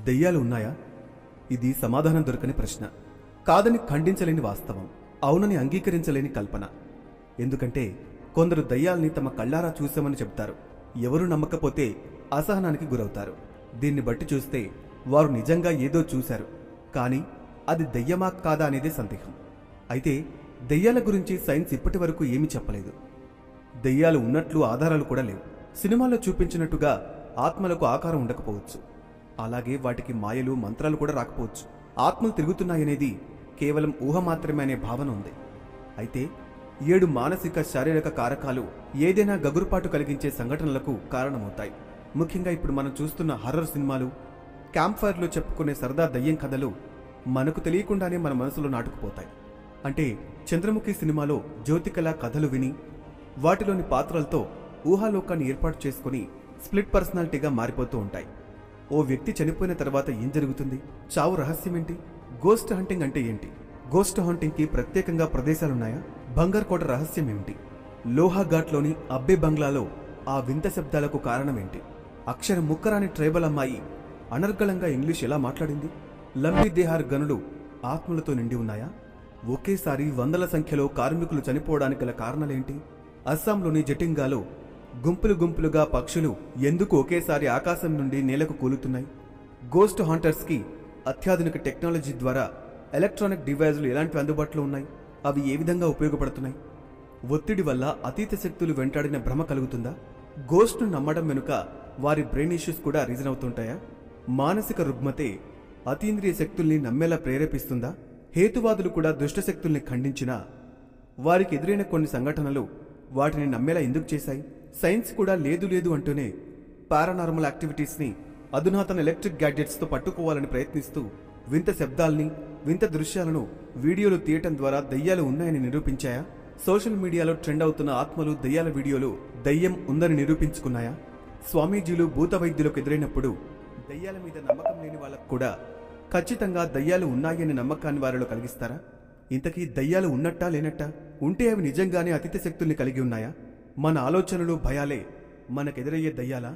దెయ్యాలు ఉన్నాయా? ఇది సమాధానం దొరకని ప్రశ్న. కాదని ఖండించలేని వాస్తవం, అవునని అంగీకరించలేని కల్పన. ఎందుకంటే కొందరు దయ్యాల్ని తమ కళ్ళారా చూశామని చెప్తారు. ఎవరు నమ్మకపోతే అసహనానికి గురవుతారు. దీన్ని బట్టి చూస్తే వారు నిజంగా ఏదో చూశారు, కానీ అది దెయ్యమా కాదా అనేదే సందేహం. అయితే దెయ్యాల గురించి సైన్స్ ఇప్పటి వరకు ఏమీ చెప్పలేదు. దెయ్యాలు ఉన్నట్లు ఆధారాలు కూడా లేవు. సినిమాల్లో చూపించినట్టుగా ఆత్మలకు ఆకారం ఉండకపోవచ్చు, అలాగే వాటికి మాయలు మంత్రాలు కూడా రాకపోవచ్చు. ఆత్మలు తిరుగుతున్నాయనేది కేవలం ఊహ మాత్రమే అనే భావన ఉంది. అయితే 7 మానసిక శారీరక కారకాలు ఏదైనా గగురుపాటు కలిగించే సంఘటనలకు కారణమవుతాయి. ముఖ్యంగా ఇప్పుడు మనం చూస్తున్న హర్రర్ సినిమాలు, క్యాంప్ ఫైర్లో చెప్పుకునే సరదా దయ్యం కథలు మనకు తెలియకుండానే మన మనసులో నాటుకుపోతాయి. అంటే చంద్రముఖి సినిమాలో జ్యోతికళ కథలు విని వాటిలోని పాత్రలతో ఊహాలోకాన్ని ఏర్పాటు చేసుకుని స్ప్లిట్ పర్సనాలిటీగా మారిపోతూ ఉంటాయి. ఓ వ్యక్తి చనిపోయిన తర్వాత ఏం జరుగుతుంది? చావు రహస్యమేంటి? గోస్ట్ హంటింగ్ అంటే ఏంటి? గోస్ట్ హంటింగ్కి ప్రత్యేకంగా ప్రదేశాలున్నాయా? బంగార్ కోట రహస్యం ఏమిటి? లోహాఘాట్లోని అబ్బే బంగ్లాలో ఆ వింత శబ్దాలకు కారణమేంటి? అక్షరం ముక్కరాని ట్రైబల్ అమ్మాయి అనర్గళంగా ఇంగ్లీష్ ఎలా మాట్లాడింది? లంబీ దేహార్ గనులు ఆత్మలతో నిండి ఉన్నాయా? ఒకేసారి వందల సంఖ్యలో కార్మికులు చనిపోవడానికి గల కారణాలేంటి? అస్సాంలోని జటింగాలో గుంపులు గుంపులుగా పక్షులు ఎందుకు ఒకేసారి ఆకాశం నుండి నేలకు కూలుతున్నాయి? గోస్ట్ హాంటర్స్కి అత్యాధునిక టెక్నాలజీ ద్వారా ఎలక్ట్రానిక్ డివైజులు ఎలాంటివి అందుబాటులో ఉన్నాయి? అవి ఏ విధంగా ఉపయోగపడుతున్నాయి? ఒత్తిడి వల్ల అతీత శక్తులు వెంటాడిన భ్రమ కలుగుతుందా? గోస్ట్ను నమ్మడం వెనుక వారి బ్రెయిన్ ఇష్యూస్ కూడా రీజన్ అవుతుంటాయా? మానసిక రుగ్మతే అతీంద్రియ శక్తుల్ని నమ్మేలా ప్రేరేపిస్తుందా? హేతువాదులు కూడా దుష్టశక్తుల్ని ఖండించినా వారికి ఎదురైన కొన్ని సంఘటనలు వాటిని నమ్మేలా ఎందుకు చేశాయి? సైన్స్ కూడా లేదు లేదు అంటూనే పారానార్మల్ యాక్టివిటీస్ని అధునాతన ఎలక్ట్రిక్ గ్యాడ్జెట్స్తో పట్టుకోవాలని ప్రయత్నిస్తూ వింత శబ్దాల్ని, వింత దృశ్యాలను వీడియోలు తీయటం ద్వారా దయ్యాలు ఉన్నాయని నిరూపించాయా? సోషల్ మీడియాలో ట్రెండ్ అవుతున్న ఆత్మలు, దయ్యాల వీడియోలు దయ్యం ఉందని నిరూపించుకున్నాయా? స్వామీజీలు భూత వైద్యులకు ఎదురైనప్పుడు దయ్యాల మీద నమ్మకం లేని వాళ్ళకు కూడా ఖచ్చితంగా దయ్యాలు ఉన్నాయని నమ్మకాన్ని వారిలో కలిగిస్తారా? ఇంతకీ దయ్యాలు ఉన్నట్టా లేనట్టా? ఉంటే అవి నిజంగానే అతీత శక్తుల్ని కలిగి ఉన్నాయా? మన ఆలోచనలు, భయాలే మనకెదురయ్యే దయ్యాలా?